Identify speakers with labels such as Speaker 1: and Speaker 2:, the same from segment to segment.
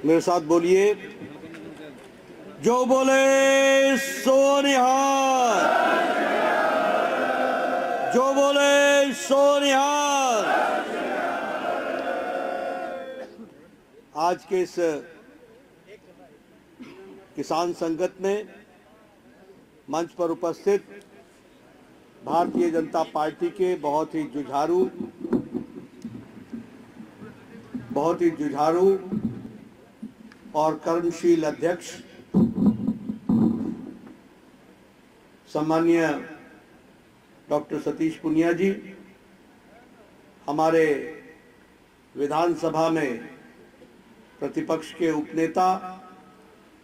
Speaker 1: मेरे साथ बोलिए, जो बोले सो निहाल, जो बोले सो निहाल। आज के इस किसान संगत में मंच पर उपस्थित भारतीय जनता पार्टी के बहुत ही जुझारू और कर्मशील अध्यक्ष सम्माननीय डॉक्टर सतीश पुनिया जी, हमारे विधानसभा में प्रतिपक्ष के उपनेता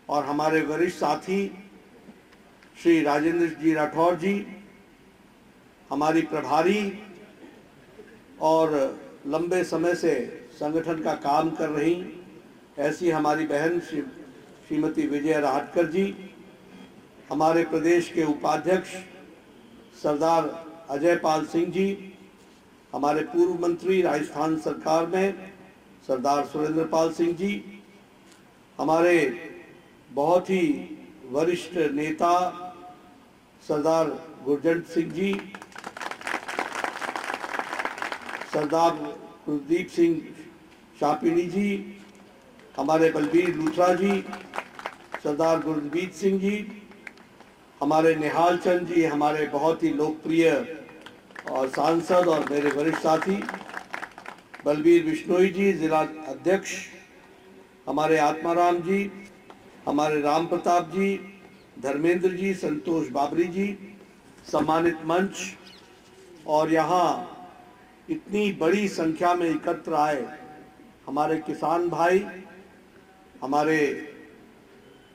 Speaker 1: और हमारे वरिष्ठ साथी श्री राजेंद्र जी राठौर जी, हमारी प्रभारी और लंबे समय से संगठन का काम कर रही ऐसी हमारी बहन श्रीमती विजय राहटकर जी, हमारे प्रदेश के उपाध्यक्ष सरदार अजय पाल सिंह जी, हमारे पूर्व मंत्री राजस्थान सरकार में सरदार सुरेंद्र पाल सिंह जी, हमारे बहुत ही वरिष्ठ नेता सरदार गुरजंट सिंह जी, सरदार कुलदीप सिंह शापिनी जी, हमारे बलबीर लूथरा जी, सरदार गुरजीत सिंह जी, हमारे निहाल चंद जी, हमारे बहुत ही लोकप्रिय और सांसद और मेरे वरिष्ठ साथी बलबीर बिश्नोई जी, जिला अध्यक्ष, हमारे आत्माराम जी, हमारे राम प्रताप जी, धर्मेंद्र जी, संतोष बाबरी जी, सम्मानित मंच और यहाँ इतनी बड़ी संख्या में एकत्र आए हमारे किसान भाई, हमारे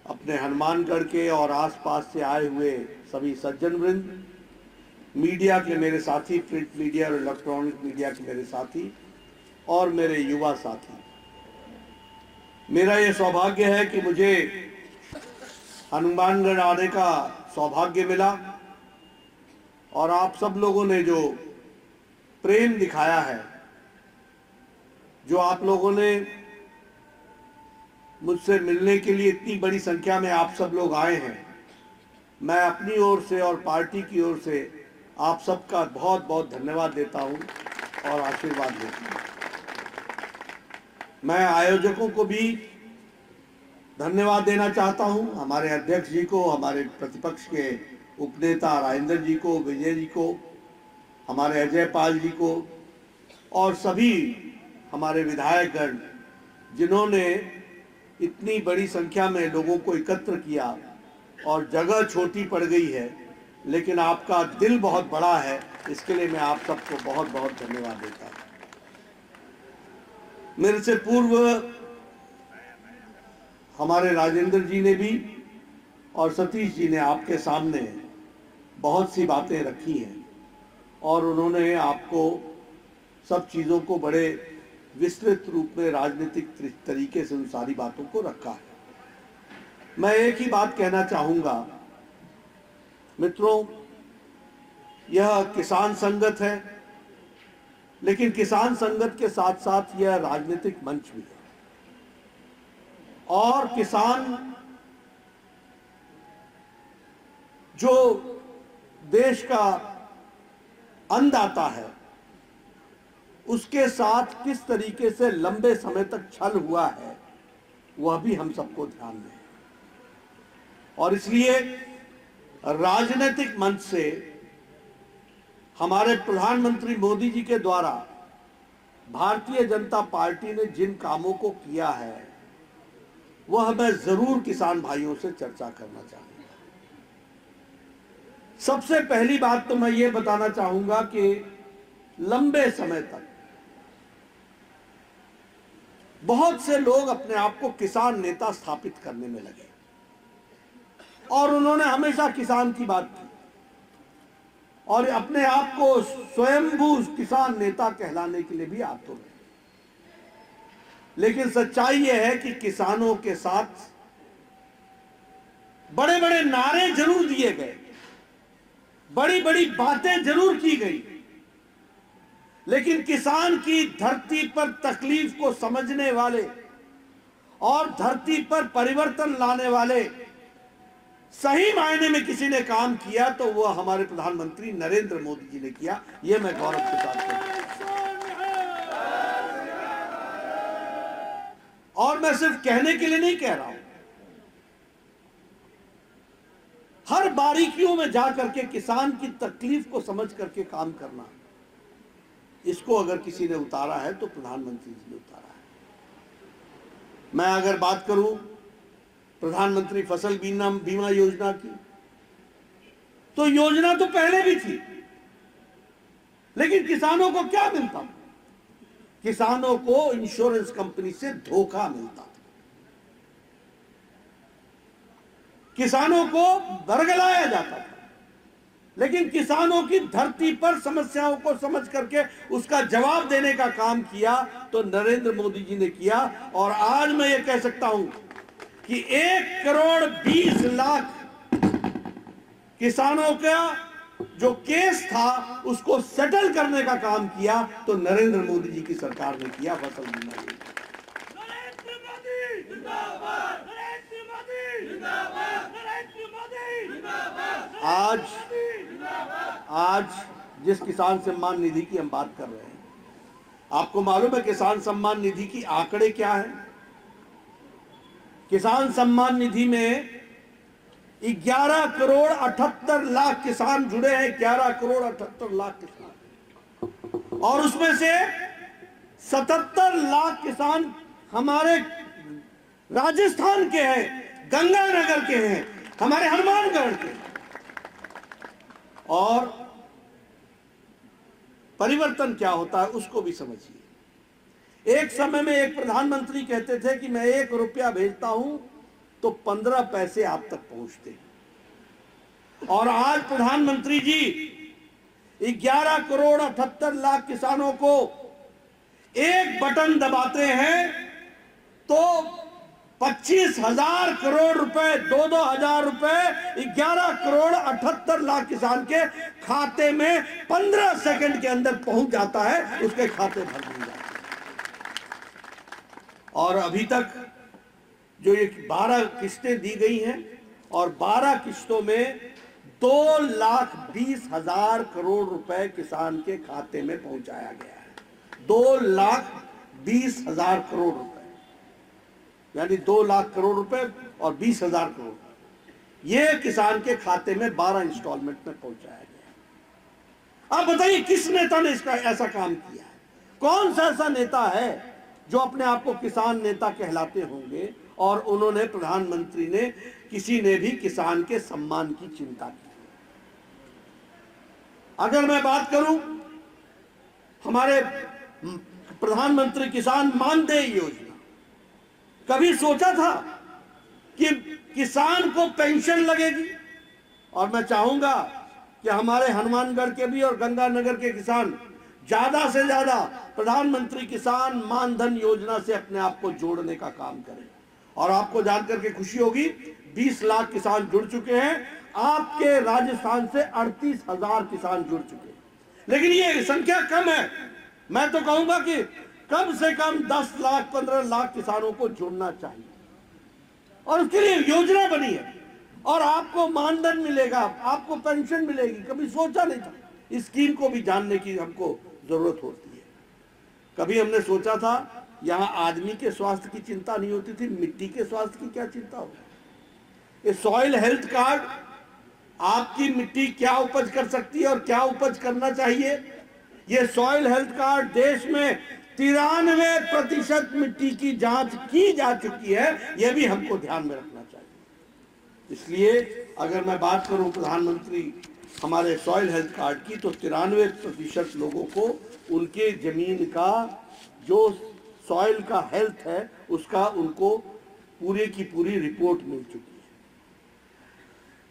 Speaker 1: अपने हनुमानगढ़ के और आसपास से आए हुए सभी सज्जन वृंद, मीडिया के मेरे साथी, प्रिंट मीडिया और इलेक्ट्रॉनिक मीडिया के मेरे साथी और मेरे युवा साथी, मेरा ये सौभाग्य है कि मुझे हनुमानगढ़ आने का सौभाग्य मिला और आप सब लोगों ने जो प्रेम दिखाया है, जो आप लोगों ने मुझसे मिलने के लिए इतनी बड़ी संख्या में आप सब लोग आए हैं, मैं अपनी ओर से और पार्टी की ओर से आप सबका बहुत बहुत धन्यवाद देता हूं और आशीर्वाद देता हूं। मैं आयोजकों को भी धन्यवाद देना चाहता हूं, हमारे अध्यक्ष जी को, हमारे प्रतिपक्ष के उपनेता राजेंद्र जी को, विजय जी को, हमारे अजय पाल जी को और सभी हमारे विधायकगण जिन्होंने इतनी बड़ी संख्या में लोगों को एकत्र किया और जगह छोटी पड़ गई है लेकिन आपका दिल बहुत बड़ा है, इसके लिए मैं आप सबको बहुत बहुत धन्यवाद देता हूं। मेरे से पूर्व हमारे राजेंद्र जी ने भी और सतीश जी ने आपके सामने बहुत सी बातें रखी हैं और उन्होंने आपको सब चीज़ों को बड़े विस्तृत रूप में राजनीतिक तरीके से उन सारी बातों को रखा है। मैं एक ही बात कहना चाहूंगा मित्रों, यह किसान संगत है लेकिन किसान संगत के साथ साथ यह राजनीतिक मंच भी है और किसान जो देश का अन्नदाता है उसके साथ किस तरीके से लंबे समय तक छल हुआ है वह भी हम सबको ध्यान में है और इसलिए राजनीतिक मंच से हमारे प्रधानमंत्री मोदी जी के द्वारा भारतीय जनता पार्टी ने जिन कामों को किया है वह मैं जरूर किसान भाइयों से चर्चा करना चाहूंगा। सबसे पहली बात तो मैं ये बताना चाहूंगा कि लंबे समय तक बहुत से लोग अपने आप को किसान नेता स्थापित करने में लगे और उन्होंने हमेशा किसान की बात की और अपने आप को स्वयंभू किसान नेता कहलाने के लिए भी आतुर है। लेकिन सच्चाई यह है कि किसानों के साथ बड़े बड़े नारे जरूर दिए गए, बड़ी बड़ी बातें जरूर की गई, लेकिन किसान की धरती पर तकलीफ को समझने वाले और धरती पर परिवर्तन लाने वाले सही मायने में किसी ने काम किया तो वो हमारे प्रधानमंत्री नरेंद्र मोदी जी ने किया। ये मैं गौरव के साथ कहूं। और मैं सिर्फ कहने के लिए नहीं कह रहा हूं, हर बारीकियों में जाकर के किसान की तकलीफ को समझ करके काम करना, इसको अगर किसी ने उतारा है तो प्रधानमंत्री जी ने उतारा है। मैं अगर बात करूं प्रधानमंत्री फसल बीमा योजना की, तो योजना तो पहले भी थी, लेकिन किसानों को क्या मिलता? किसानों को इंश्योरेंस कंपनी से धोखा मिलता था, किसानों को बरगलाया जाता था। लेकिन किसानों की धरती पर समस्याओं को समझ करके उसका जवाब देने का काम किया तो नरेंद्र मोदी जी ने किया। और आज मैं ये कह सकता हूं कि 1,20,00,000 किसानों का जो केस था उसको सेटल करने का काम किया तो नरेंद्र मोदी जी की सरकार ने किया। फसल बीमा योजना। नरेंद्र मोदी जिंदाबाद, नरेंद्र मोदी जिंदाबाद, नरेंद्र मोदी जिंदाबाद। आज जिस किसान सम्मान निधि की हम बात कर रहे हैं, आपको मालूम है किसान सम्मान निधि की आंकड़े क्या है? किसान सम्मान निधि में 11,78,00,000 किसान जुड़े हैं, 11,78,00,000 किसान, और उसमें से 77 लाख किसान हमारे राजस्थान के हैं, गंगानगर के हैं, हमारे हनुमानगढ़ के। और परिवर्तन क्या होता है उसको भी समझिए। एक समय में एक प्रधानमंत्री कहते थे कि मैं 1 रुपया भेजता हूं तो 15 पैसे आप तक पहुंचते, और आज प्रधानमंत्री जी 11,78,00,000 किसानों को एक बटन दबाते हैं तो 25,000 करोड़ रुपए, 2-2 हजार रुपए 11,78,00,000 किसान के खाते में 15 सेकंड के अंदर पहुंच जाता है, उसके खाते भर दिए जाते हैं। और अभी तक जो ये 12 किस्तें दी गई हैं और 12 किस्तों में 2,20,000 करोड़ रुपए किसान के खाते में पहुंचाया गया है। 2,20,000 करोड़ रुपए, यानी 2 लाख करोड़ रुपए और 20,000 करोड़, ये किसान के खाते में 12 इंस्टॉलमेंट में पहुंचाया गया। आप बताइए किस नेता ने इसका ऐसा काम किया है? कौन सा ऐसा नेता है जो अपने आप को किसान नेता कहलाते होंगे और उन्होंने, प्रधानमंत्री ने, किसी ने भी किसान के सम्मान की चिंता की? अगर मैं बात करूं हमारे प्रधानमंत्री किसान मानदेय योजना, कभी सोचा था कि किसान को पेंशन लगेगी? और मैं चाहूंगा कि हमारे हनुमानगढ़ के भी और गंगानगर के किसान ज्यादा से ज्यादा प्रधानमंत्री किसान मानधन योजना से अपने आप को जोड़ने का काम करें। और आपको जानकर के खुशी होगी 20 लाख किसान जुड़ चुके हैं, आपके राजस्थान से 38,000 किसान जुड़ चुके हैं। लेकिन ये संख्या कम है। मैं तो कहूंगा कि कम से कम 10 लाख 15 लाख किसानों को जुड़ना चाहिए, और उसके लिए योजना बनी है और आपको मानधन मिलेगा, आपको पेंशन मिलेगी। कभी सोचा नहीं था, इस स्कीम को भी जानने की हमको जरूरत होती है। कभी हमने सोचा था यहां आदमी के स्वास्थ्य की चिंता नहीं होती थी, मिट्टी के स्वास्थ्य की क्या चिंता हो? ये सॉइल हेल्थ कार्ड आपकी मिट्टी क्या उपज कर सकती है और क्या उपज करना चाहिए, ये सॉइल हेल्थ कार्ड देश में 93% मिट्टी की जांच की जा चुकी है, यह भी हमको ध्यान में रखना चाहिए। इसलिए अगर मैं बात करूं प्रधानमंत्री हमारे सॉइल हेल्थ कार्ड की, तो 93% लोगों को उनके जमीन का जो सॉइल का हेल्थ है उसका उनको पूरे की पूरी रिपोर्ट मिल चुकी है।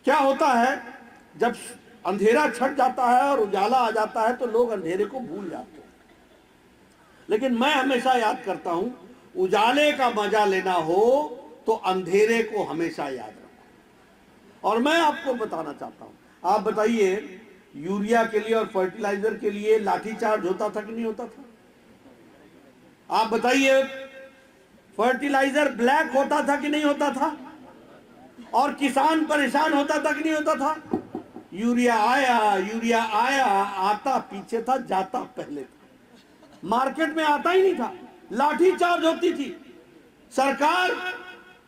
Speaker 1: क्या होता है जब अंधेरा छट जाता है और उजाला आ जाता है तो लोग अंधेरे को भूल जाते हैं, लेकिन मैं हमेशा याद करता हूं, उजाले का मजा लेना हो तो अंधेरे को हमेशा याद रखो। और मैं आपको बताना चाहता हूं, आप बताइए यूरिया के लिए और फर्टिलाइजर के लिए लाठीचार्ज होता था कि नहीं होता था? आप बताइए फर्टिलाइजर ब्लैक होता था कि नहीं होता था, और किसान परेशान होता था कि नहीं होता था। यूरिया आया, आता पीछे था, जाता पहले था, मार्केट में आता ही नहीं था, लाठी चार्ज होती थी सरकार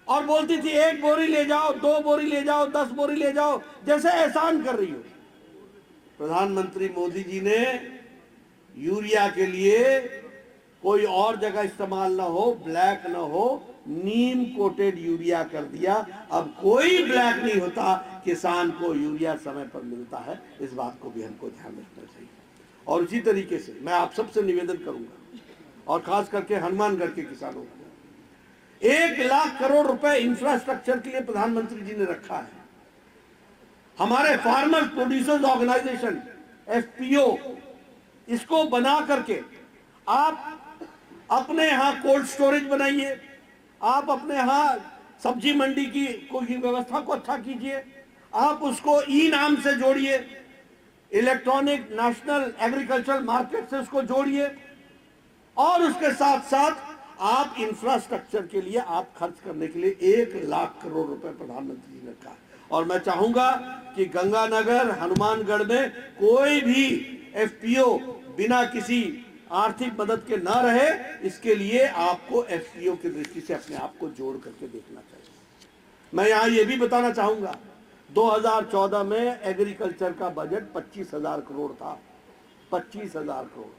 Speaker 1: और बोलती थी 1 बोरी ले जाओ, 2 बोरी ले जाओ, 10 बोरी ले जाओ, जैसे एहसान कर रही हो। प्रधानमंत्री मोदी जी ने यूरिया के लिए कोई और जगह इस्तेमाल ना हो, ब्लैक ना हो, नीम कोटेड यूरिया कर दिया। अब कोई ब्लैक नहीं होता, किसान को यूरिया समय पर मिलता है। इस बात को भी हमको ध्यान रखना चाहिए। और इसी तरीके से मैं आप सबसे निवेदन करूंगा, और खास करके हनुमानगढ़ के किसानों को, 1 लाख करोड़ रुपए इंफ्रास्ट्रक्चर के लिए प्रधानमंत्री जी ने रखा है। हमारे फार्मर प्रोड्यूसर्स ऑर्गेनाइजेशन FPO, इसको बना करके आप अपने यहां कोल्ड स्टोरेज बनाइए, आप अपने यहां सब्जी मंडी की कोई व्यवस्था को अच्छा कीजिए, आप उसको नाम से जोड़िए, इलेक्ट्रॉनिक नेशनल एग्रीकल्चरल मार्केट से उसको जोड़िए, और उसके साथ साथ आप इंफ्रास्ट्रक्चर के लिए आप खर्च करने के लिए 1 लाख करोड़ रुपए प्रधानमंत्री जी ने कहा। और मैं चाहूंगा कि गंगानगर, हनुमानगढ़ में कोई भी FPO बिना किसी आर्थिक मदद के ना रहे। इसके लिए आपको FPO की दृष्टि से अपने आप को जोड़ करके देखना चाहिए। मैं यहां यह भी बताना चाहूंगा, 2014 में एग्रीकल्चर का बजट 25,000 करोड़ था, 25,000 करोड़।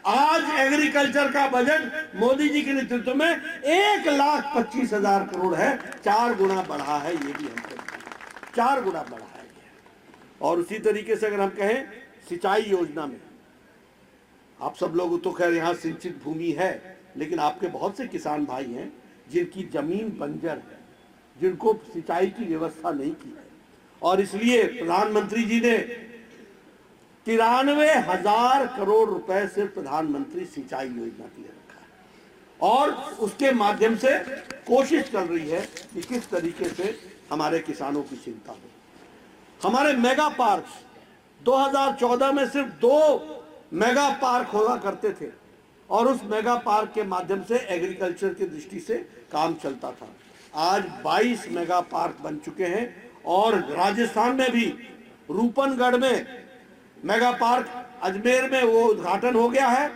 Speaker 1: आज एग्रीकल्चर का बजट मोदी जी के नेतृत्व में 1,25,000 करोड़ है, 4 गुना बढ़ा है। ये भी हमको 4 गुना बढ़ा है। और उसी तरीके से अगर हम कहें सिंचाई योजना में, आप सब लोग तो खैर यहाँ सिंचित भूमि है, लेकिन आपके बहुत से किसान भाई हैं जिनकी जमीन बंजर है, जिनको सिंचाई की व्यवस्था नहीं की है, और इसलिए प्रधानमंत्री जी ने 93,000 करोड़ रुपए से प्रधानमंत्री सिंचाई योजना के लिए रखा है। और उसके माध्यम से कोशिश चल रही है कि किस तरीके से हमारे किसानों की चिंता हो। हमारे मेगा पार्क्स 2014 में सिर्फ 2 मेगा पार्क हुआ करते थे, और उस मेगा पार्क के माध्यम से एग्रीकल्चर की दृष्टि से काम चलता था। आज 22 मेगा पार्क बन चुके हैं, और राजस्थान में भी रूपनगढ़ में मेगा पार्क, अजमेर में वो उद्घाटन हो गया है,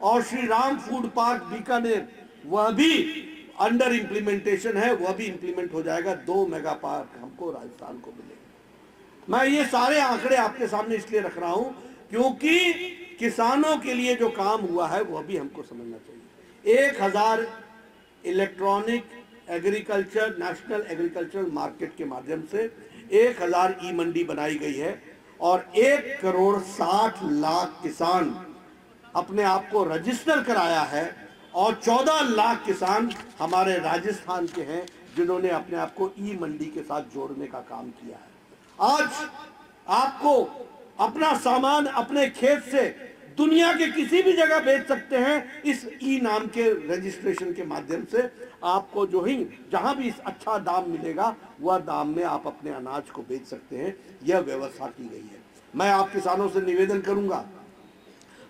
Speaker 1: और श्री राम फूड पार्क बीकानेर वह भी अंडर इंप्लीमेंटेशन है, वह भी इंप्लीमेंट हो जाएगा। 2 मेगा पार्क हमको राजस्थान को मिलेगा। मैं ये सारे आंकड़े आपके सामने इसलिए रख रहा हूं क्योंकि किसानों के लिए जो काम हुआ है वह भी हमको समझना चाहिए। 1,000 electronic agriculture national agricultural market के माध्यम से 1,000 ई मंडी बनाई गई है, और 1,60,00,000 किसान अपने आप को रजिस्टर कराया है, और 14 लाख किसान हमारे राजस्थान के हैं जिन्होंने अपने आप को ई मंडी के साथ जोड़ने का काम किया है। आज आपको अपना सामान अपने खेत से दुनिया के किसी भी जगह बेच सकते हैं इस ई नाम के रजिस्ट्रेशन के माध्यम से। आपको जो ही जहां भी अच्छा दाम मिलेगा वह दाम में आप अपने अनाज को बेच सकते हैं। यह व्यवस्था की गई है। मैं आप किसानों से निवेदन करूंगा,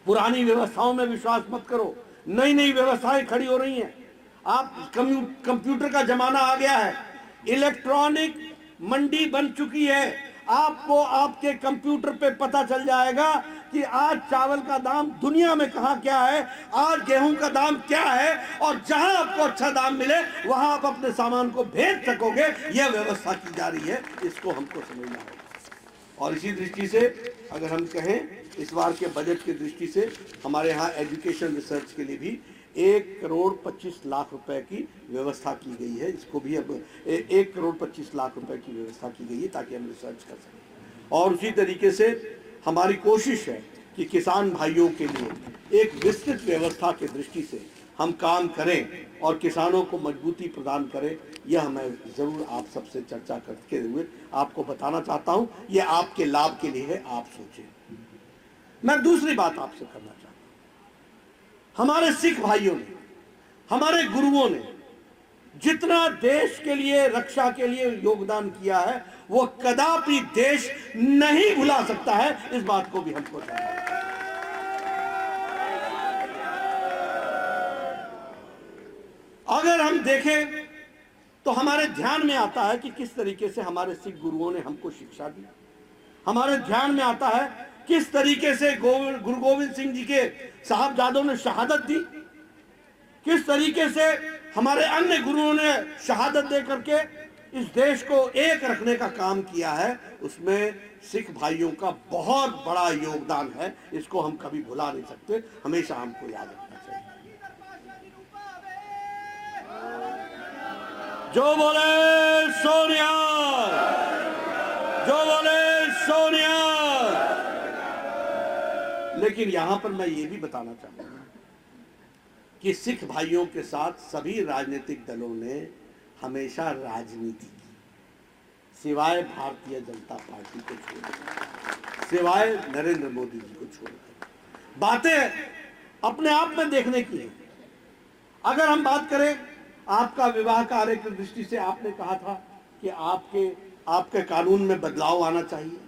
Speaker 1: पुरानी व्यवस्थाओं में विश्वास मत करो, नई नई व्यवस्थाएं खड़ी हो रही हैं। आप कंप्यूटर का जमाना आ गया है, इलेक्ट्रॉनिक मंडी बन चुकी है। आपको आपके कंप्यूटर पे पता चल जाएगा कि आज चावल का दाम दुनिया में कहां क्या है, आज गेहूं का दाम क्या है, और जहां आपको अच्छा दाम मिले वहां आप अपने सामान को भेज सकोगे। यह व्यवस्था की जा रही है, इसको हमको समझना होगा। और इसी दृष्टि से अगर हम कहें इस बार के बजट की दृष्टि से हमारे यहाँ एजुकेशन रिसर्च के लिए भी 1,25,00,000 रुपए की व्यवस्था की गई है। इसको भी अब 1,25,00,000 रुपए की व्यवस्था की गई है ताकि हम रिसर्च कर सकें। और उसी तरीके से हमारी कोशिश है कि किसान भाइयों के लिए एक विस्तृत व्यवस्था की दृष्टि से हम काम करें और किसानों को मजबूती प्रदान करें। यह मैं ज़रूर आप सबसे चर्चा करते हुए आपको बताना चाहता हूं। यह आपके लाभ के लिए है, आप सोचें। मैं दूसरी बात आपसे करना चाहता हूं, हमारे सिख भाइयों ने, हमारे गुरुओं ने जितना देश के लिए, रक्षा के लिए योगदान किया है वो कदापि देश नहीं भुला सकता है। इस बात को भी हमको समझना है। अगर हम देखें तो हमारे ध्यान में आता है कि किस तरीके से हमारे सिख गुरुओं ने हमको शिक्षा दी। हमारे ध्यान में आता है किस तरीके से गुरु गोविंद सिंह जी के साहबजादों ने शहादत दी, किस तरीके से हमारे अन्य गुरुओं ने शहादत दे करके इस देश को एक रखने का काम किया है। उसमें सिख भाइयों का बहुत बड़ा योगदान है, इसको हम कभी भुला नहीं सकते, हमेशा हमको याद रखना चाहिए। जो बोले सोनिया, जो बोले सोनिया। लेकिन यहां पर मैं ये भी बताना चाहूंगा कि सिख भाइयों के साथ सभी राजनीतिक दलों ने हमेशा राजनीति की, सिवाय भारतीय जनता पार्टी को छोड़कर, सिवाय नरेंद्र मोदी जी को छोड़कर। बातें अपने आप में देखने की है। अगर हम बात करें आपका विवाह कार्य की दृष्टि से, आपने कहा था कि आपके कानून में बदलाव आना चाहिए।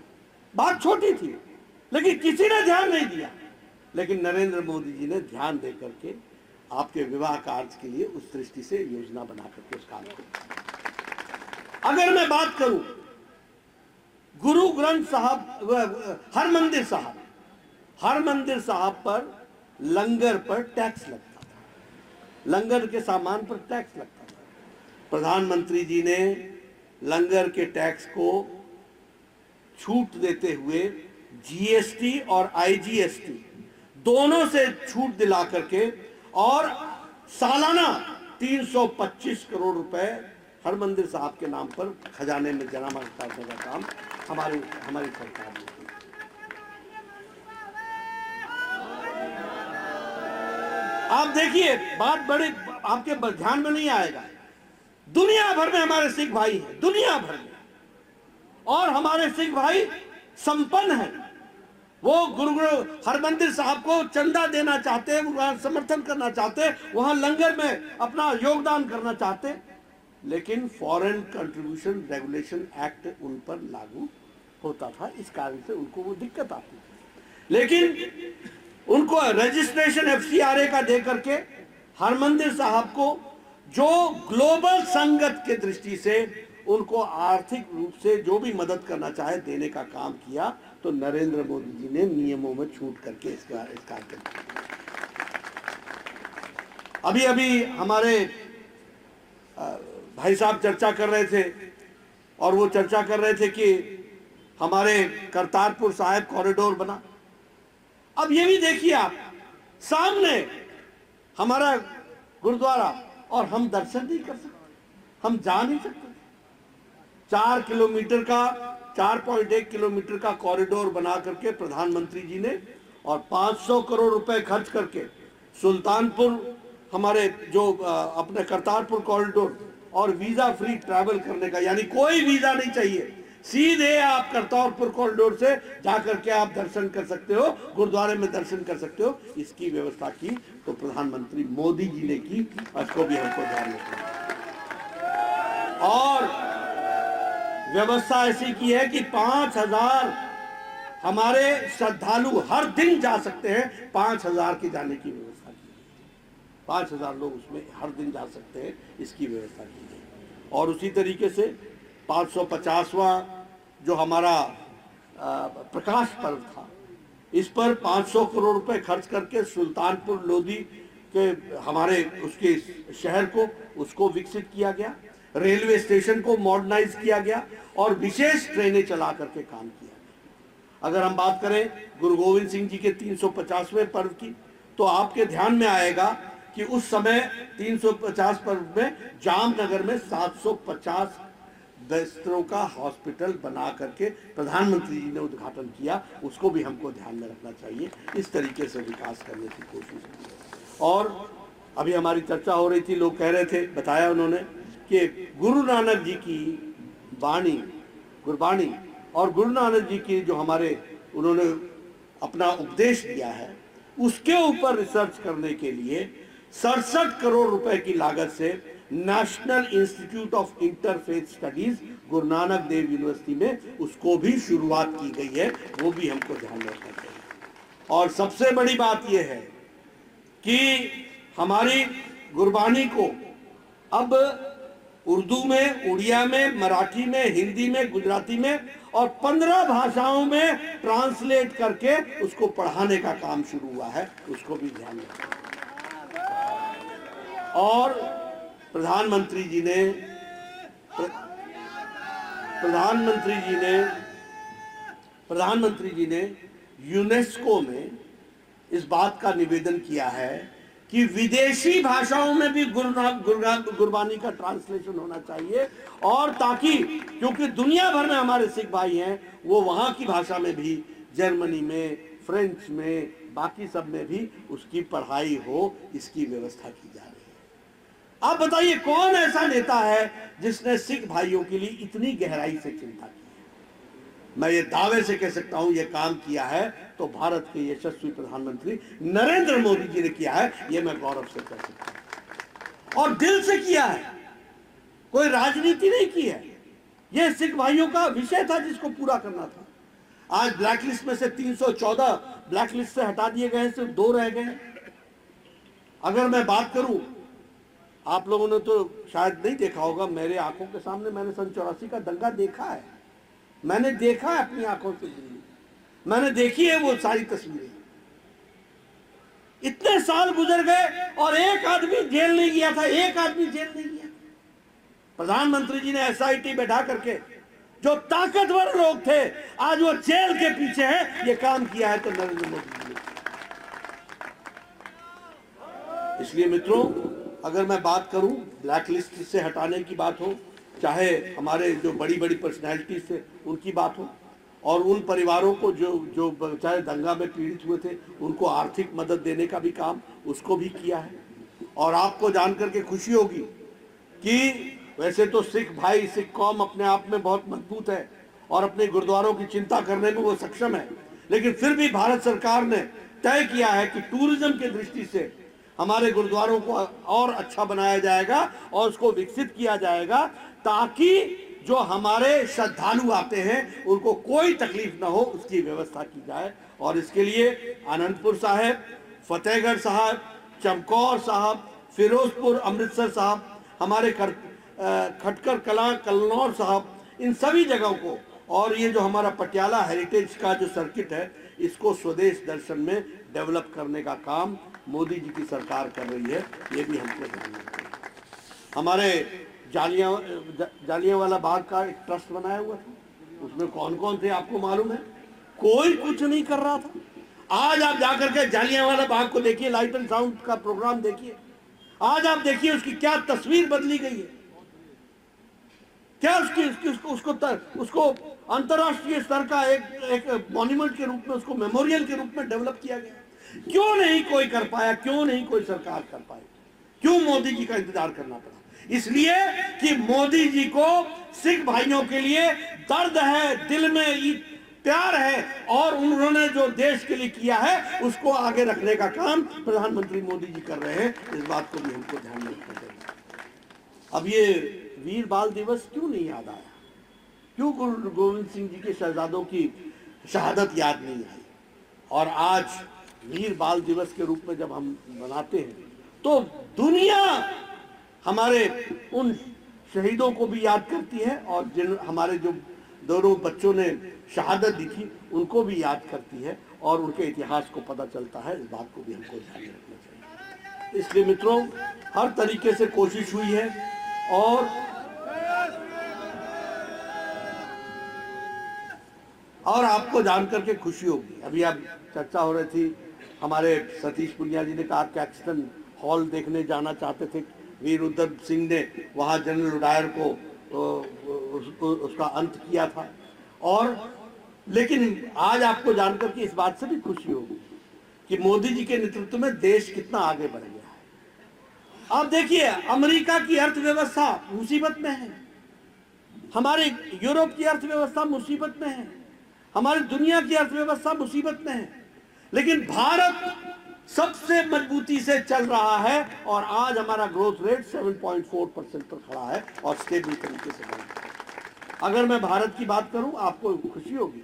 Speaker 1: बात छोटी थी लेकिन किसी ने ध्यान नहीं दिया, लेकिन नरेंद्र मोदी जी ने ध्यान दे करके आपके विवाह कार्य के लिए उस दृष्टि से योजना बना करके उस काम को। अगर मैं बात करूं गुरु ग्रंथ साहब, हरमंदिर साहब पर लंगर पर टैक्स लगता था, लंगर के सामान पर टैक्स लगता था। प्रधानमंत्री जी ने लंगर के टैक्स को छूट देते हुए जीएसटी और आईजीएसटी दोनों से छूट दिला करके और सालाना 325 करोड़ रुपए हरमंदिर साहब के नाम पर खजाने में जमा करने का काम हमारी सरकार ने किया। आप देखिए, बात बड़े आपके ध्यान में नहीं आएगा, दुनिया भर में हमारे सिख भाई हैं, दुनिया भर में, और हमारे सिख भाई संपन्न हैं। वो गुरु हरमंदिर साहब को चंदा देना चाहते हैं, वहां समर्थन करना चाहते हैं, वहां लंगर में अपना योगदान करना चाहते हैं, लेकिन फॉरेन कंट्रीब्यूशन रेगुलेशन एक्ट उन पर लागू होता था, इस कारण से उनको वो दिक्कत आती थी। लेकिन उनको रजिस्ट्रेशन एफसीआरए का दे करके हरमंदिर साहब को जो ग्लोबल संगत के दृष्टि से उनको आर्थिक रूप से जो भी मदद करना चाहे देने का काम किया, तो नरेंद्र मोदी जी ने नियमों में छूट करके इसका किया। अभी अभी हमारे भाई साहब चर्चा कर रहे थे, और वो चर्चा कर रहे थे कि हमारे करतारपुर साहिब कॉरिडोर बना। अब ये भी देखिए आप, सामने हमारा गुरुद्वारा, और हम दर्शन नहीं कर सकते, हम जा नहीं सकते। 4 किलोमीटर का 4.1 किलोमीटर का कॉरिडोर बना करके प्रधानमंत्री जी ने, और 500 करोड़ रुपए खर्च करके सुल्तानपुर हमारे जो अपने करतारपुर कॉरिडोर और वीजा फ्री ट्रैवल करने का, यानी कोई वीजा नहीं चाहिए, सीधे आप करतारपुर कॉरिडोर से जाकर के आप दर्शन कर सकते हो, गुरुद्वारे में दर्शन कर सकते हो। इसकी व्यवस्था की तो प्रधानमंत्री मोदी जी ने की, इसको भी हमको ध्यान रखना है। और व्यवस्था ऐसी की है कि 5000 हमारे श्रद्धालु हर दिन जा सकते हैं, 5000 की जाने की व्यवस्था की है। 5000 लोग उसमें हर दिन जा सकते हैं, इसकी व्यवस्था की है। और उसी तरीके से 550वां जो हमारा प्रकाश पर्व था, इस पर 500 करोड़ रुपए खर्च करके सुल्तानपुर लोधी के हमारे उसके शहर को उसको विकसित किया गया, रेलवे स्टेशन को मॉडर्नाइज किया गया, और विशेष ट्रेनें चला करके काम किया गया। अगर हम बात करें गुरु गोविंद सिंह जी के 350वें पर्व की, तो आपके ध्यान में आएगा कि उस समय 350 पर्व में जामनगर में 750 बिस्तरों का हॉस्पिटल बना करके प्रधानमंत्री जी ने उद्घाटन किया, उसको भी हमको ध्यान में रखना चाहिए। इस तरीके से विकास करने की कोशिश की। और अभी हमारी चर्चा हो रही थी, लोग कह रहे थे, बताया उन्होंने कि गुरु नानक जी की वाणी, गुरबाणी, और गुरु नानक जी की जो हमारे उन्होंने अपना उपदेश दिया है, उसके ऊपर रिसर्च करने के लिए 67 करोड़ रुपए की लागत से national institute of interfaith studies Guru Nanak Dev university में उसको भी शुरुआत की गई है, वो भी हमको ध्यान रखना चाहिए। और सबसे बड़ी बात यह है कि हमारी गुरबानी को अब उर्दू में, उड़िया में, मराठी में, हिंदी में, गुजराती में और 15 भाषाओं में ट्रांसलेट करके उसको पढ़ाने का काम शुरू हुआ है, उसको भी ध्यान रखें। और प्रधानमंत्री जी ने यूनेस्को में इस बात का निवेदन किया है कि विदेशी भाषाओं में भी गुरबानी का ट्रांसलेशन होना चाहिए, और ताकि, क्योंकि दुनिया भर में हमारे सिख भाई हैं, वो वहां की भाषा में भी, जर्मनी में, फ्रेंच में, बाकी सब में भी उसकी पढ़ाई हो, इसकी व्यवस्था की जा रही है। आप बताइए कौन ऐसा नेता है जिसने सिख भाइयों के लिए इतनी गहराई से चिंता की? मैं ये दावे से कह सकता हूं, ये काम किया है तो भारत के यशस्वी प्रधानमंत्री नरेंद्र मोदी जी ने किया है, ये मैं गौरव से कह सकता हूं, और दिल से किया है, कोई राजनीति नहीं की है। ये सिख भाइयों का विषय था जिसको पूरा करना था। आज ब्लैकलिस्ट में से 314 ब्लैकलिस्ट से हटा दिए गए, सिर्फ 2 रह गए। अगर मैं बात करूं, आप लोगों ने तो शायद नहीं देखा होगा, मेरे आंखों के सामने मैंने सन 84 का दंगा देखा है, मैंने देखा है अपनी आंखों से, मैंने देखी है वो सारी तस्वीरें। इतने साल गुजर गए और एक आदमी जेल नहीं गया था, एक आदमी जेल नहीं गया। प्रधानमंत्री जी ने एसआईटी बैठा करके, जो ताकतवर लोग थे आज वो जेल के पीछे हैं, ये काम किया है तो नरेंद्र मोदी जी ने। इसलिए मित्रों, अगर मैं बात करूं ब्लैकलिस्ट से हटाने की बात हो, चाहे हमारे जो बड़ी बड़ी पर्सनैलिटीज थे उनकी बात हो, और उन परिवारों को जो चाहे दंगा में पीड़ित हुए थे उनको आर्थिक मदद देने का भी काम उसको भी किया है। और आपको जानकर के खुशी होगी कि वैसे तो सिख भाई, सिख कौम अपने आप में बहुत मजबूत है और अपने गुरुद्वारों की चिंता करने में वो सक्षम है, लेकिन फिर भी भारत सरकार ने तय किया है कि टूरिज्म की दृष्टि से हमारे गुरुद्वारों को और अच्छा बनाया जाएगा और उसको विकसित किया जाएगा, ताकि जो हमारे श्रद्धालु आते हैं उनको कोई तकलीफ ना हो, उसकी व्यवस्था की जाए। और इसके लिए आनंदपुर साहिब, फतेहगढ़ साहब, चमकौर साहब, फिरोजपुर, अमृतसर साहब, हमारे खटकर कलां, कलनौर साहब, इन सभी जगहों को, और ये जो हमारा पटियाला हेरिटेज का जो सर्किट है, इसको स्वदेश दर्शन में डेवलप करने का काम मोदी जी की सरकार कर रही है, ये भी हमको ध्यान रखना है। हमारे जालियांवाला बाग का एक ट्रस्ट बनाया हुआ था, उसमें कौन कौन थे आपको मालूम है? कोई कुछ नहीं कर रहा था। आज आप जाकर के जालियांवाला बाग को देखिए, लाइट एंड साउंड का प्रोग्राम देखिए, आज आप देखिए उसकी क्या तस्वीर बदली गई है, क्या उसको अंतरराष्ट्रीय स्तर का एक मॉन्यूमेंट के रूप में, उसको मेमोरियल के रूप में डेवलप किया गया। क्यों नहीं कोई कर पाया? क्यों नहीं कोई सरकार कर पाई? क्यों मोदी जी का इंतजार करना पड़ा? इसलिए कि मोदी जी को सिख भाइयों के लिए दर्द है, दिल में प्यार है, और उन्होंने जो देश के लिए किया है उसको आगे रखने का काम प्रधानमंत्री मोदी जी कर रहे हैं। इस बात को भी हमको ध्यान में रखना चाहिए। अब ये वीर बाल दिवस क्यों नहीं याद आया? क्यों गुरु गोविंद सिंह जी के शहजादों की शहादत याद नहीं आई? और आज वीर बाल दिवस के रूप में जब हम मनाते हैं तो दुनिया हमारे उन शहीदों को भी याद करती है, और जिन हमारे जो दोनों बच्चों ने शहादत दी थी उनको भी याद करती है, और उनके इतिहास को पता चलता है। इस बात को भी हमको ध्यान में रखना चाहिए। इसलिए मित्रों, हर तरीके से कोशिश हुई है, और आपको जानकर के खुशी होगी। अभी अब चर्चा हो रही थी, हमारे सतीश पुनिया जी ने कहा कैक्सटन हॉल देखने जाना चाहते थे, वीर उधम सिंह ने वहाँ जनरल उडायर को उसका अंत किया था। और लेकिन आज आपको जानकर के इस बात से भी खुशी होगी कि मोदी जी के नेतृत्व में देश कितना आगे बढ़ गया है। अब देखिए, अमेरिका की अर्थव्यवस्था मुसीबत में है, हमारे यूरोप की अर्थव्यवस्था मुसीबत में है, हमारी दुनिया की अर्थव्यवस्था मुसीबत में है, लेकिन भारत सबसे मजबूती से चल रहा है, और आज हमारा ग्रोथ रेट 7.4% पर खड़ा है और स्टेबल तरीके से बढ़ रहा है। अगर मैं भारत की बात करूं, आपको खुशी होगी,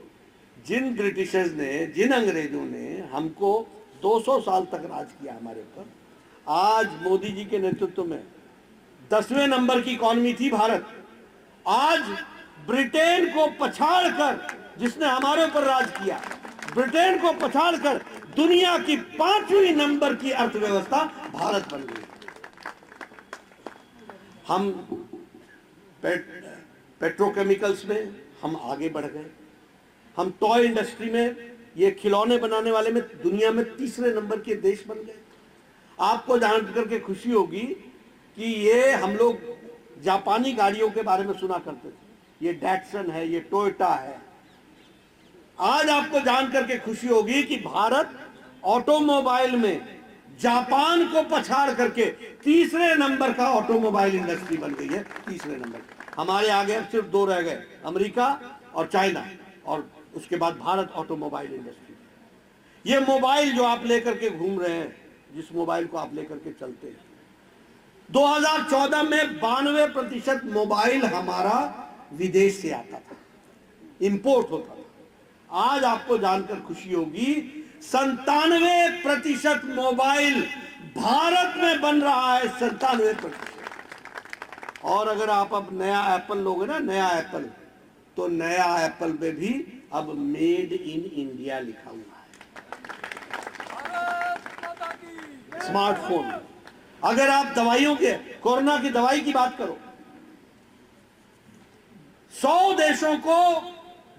Speaker 1: जिन ब्रिटिशर्स ने, जिन अंग्रेजों ने हमको 200 साल तक राज किया हमारे ऊपर, आज मोदी जी के नेतृत्व में 10वें नंबर की इकॉनमी थी भारत। आज ब्रिटेन को पछाड़कर, जिसने हमारे ऊपर राज किया, ब्रिटेन को पछाड़कर दुनिया की 5वीं नंबर की अर्थव्यवस्था भारत बन गई। हम पेट्रोकेमिकल्स में हम आगे बढ़ गए। हम टॉय इंडस्ट्री में, ये खिलौने बनाने वाले में दुनिया में 3रे नंबर के देश बन गए। आपको जान करके खुशी होगी कि ये हम लोग जापानी गाड़ियों के बारे में सुना करते थे, ये डैटसन है, ये टोयोटा है। आज आपको जान करके खुशी होगी कि भारत ऑटोमोबाइल में जापान को पछाड़ करके 3रे नंबर का ऑटोमोबाइल इंडस्ट्री बन गई है। 3रे नंबर। हमारे आगे अब सिर्फ 2 रह गए, अमेरिका और चाइना, और उसके बाद भारत ऑटोमोबाइल इंडस्ट्री। ये मोबाइल जो आप लेकर के घूम रहे हैं, जिस मोबाइल को आप लेकर के चलते हैं, 2014 में 92% मोबाइल हमारा विदेश से आता था, इंपोर्ट होता था। आज आपको जानकर खुशी होगी 97% मोबाइल भारत में बन रहा है, 97%। और अगर आप अब नया एप्पल लोगे ना, नया एप्पल, तो नया एप्पल पे भी अब मेड इन इंडिया लिखा हुआ है। स्मार्टफोन, अगर आप दवाइयों के, कोरोना की दवाई की बात करो, 100 देशों को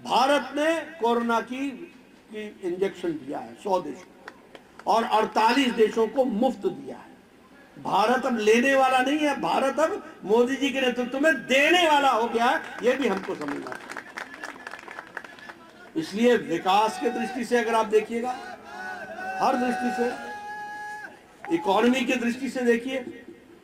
Speaker 1: भारत ने कोरोना की इंजेक्शन दिया है, 100 देशों, और 48 देशों को मुफ्त दिया है। भारत अब लेने वाला नहीं है, भारत अब मोदी जी के नेतृत्व में देने वाला हो गया है। यह भी हमको समझना चाहिए। इसलिए विकास की दृष्टि से अगर आप देखिएगा, हर दृष्टि से, इकोनॉमी की दृष्टि से देखिए,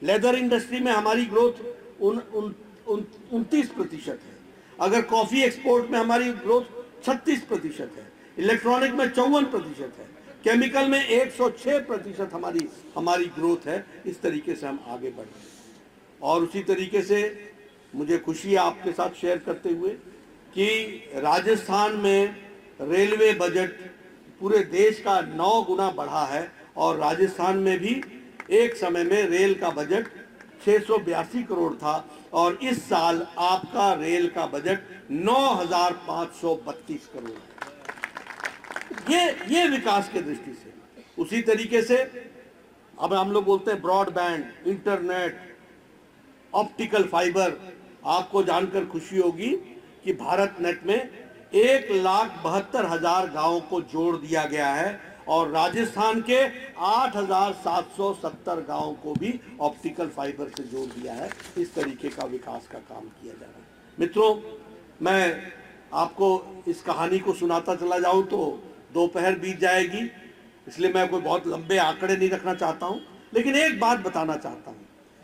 Speaker 1: लेदर इंडस्ट्री में हमारी ग्रोथ 29% है। अगर कॉफी एक्सपोर्ट में हमारी ग्रोथ 36% है। इलेक्ट्रॉनिक में 54% है। केमिकल में 106% हमारी ग्रोथ है। इस तरीके से हम आगे बढ़ रहे हैं। और उसी तरीके से मुझे खुशी है आपके साथ शेयर करते हुए कि राजस्थान में रेलवे बजट पूरे देश का 9 गुना बढ़ा है, और राजस्थान में भी एक समय में रेल का बजट 682 करोड़ था, और इस साल आपका रेल का बजट 9,532 करोड़ है। ये विकास के दृष्टि से। उसी तरीके से अब हम लोग बोलते हैं ब्रॉडबैंड, इंटरनेट, ऑप्टिकल फाइबर। आपको जानकर खुशी होगी कि भारत नेट में 1,72,000 गांवों को जोड़ दिया गया है, और राजस्थान के 8,770 गांवों को भी ऑप्टिकल फाइबर से जोड़ दिया है। इस तरीके का विकास का काम किया जा रहा है। मित्रों, मैं आपको इस कहानी को सुनाता चला जाऊं तो दोपहर बीत जाएगी, इसलिए मैं कोई बहुत लंबे आंकड़े नहीं रखना चाहता हूं, लेकिन एक बात बताना चाहता हूं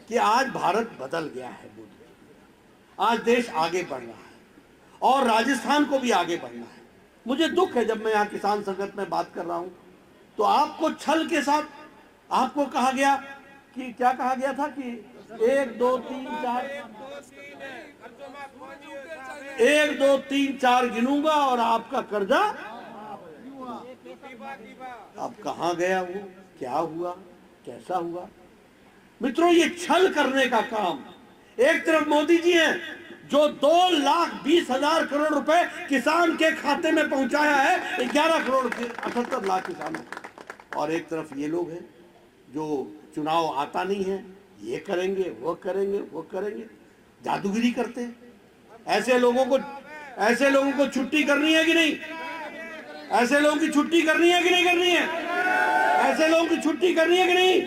Speaker 1: कि आज भारत बदल गया है। आज देश आगे बढ़ रहा है, और राजस्थान को भी आगे बढ़ना है। मुझे दुख है जब मैं यहाँ किसान संगत में बात कर रहा हूं तो आपको छल के साथ आपको कहा गया कि, क्या कहा गया था कि 1 2 3 4 गिनूंगा और आपका कर्जा। अब कहां गया वो, क्या हुआ, कैसा हुआ? मित्रों, ये छल करने का काम। एक तरफ मोदी जी हैं जो 2,20,000 करोड़ रुपए किसान के खाते में पहुंचाया है, 11 करोड़ 78 लाख किसानों को, और एक तरफ ये लोग हैं जो चुनाव आता नहीं है, ये करेंगे, वो करेंगे, वो करेंगे, जादूगिरी करते हैं। ऐसे लोगों को छुट्टी करनी है कि नहीं? ऐसे लोगों की छुट्टी करनी है कि नहीं करनी है? ऐसे लोगों की छुट्टी करनी है कि नहीं?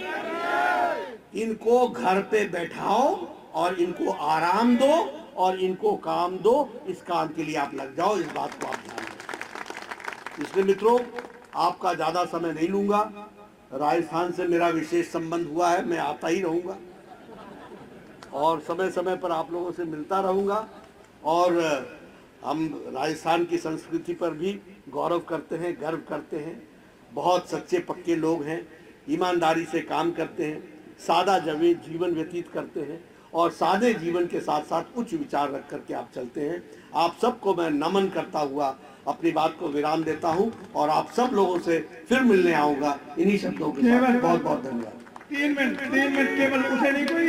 Speaker 1: इनको घर पे बैठाओ और इनको आराम दो और इनको काम दो। इस काम के लिए आप लग जाओ, इस बात को आप ध्यान रखें। इसलिए मित्रों, आपका ज्यादा समय नहीं लूंगा। राजस्थान से मेरा विशेष संबंध हुआ है, मैं आता ही रहूंगा और समय समय पर आप लोगों से मिलता रहूंगा। और हम राजस्थान की संस्कृति पर भी गौरव करते हैं, गर्व करते हैं। बहुत सच्चे पक्के लोग हैं, ईमानदारी से काम करते हैं, सादा जीवन व्यतीत करते हैं, और सादे जीवन के साथ साथ उच्च विचार रख करके आप चलते हैं। आप सबको मैं नमन करता हुआ अपनी बात को विराम देता हूं, और आप सब लोगों से फिर मिलने आऊंगा इन्हीं शब्दों के साथ। बहुत बहुत धन्यवाद।
Speaker 2: 3 मिनट केवल, उसे नहीं कोई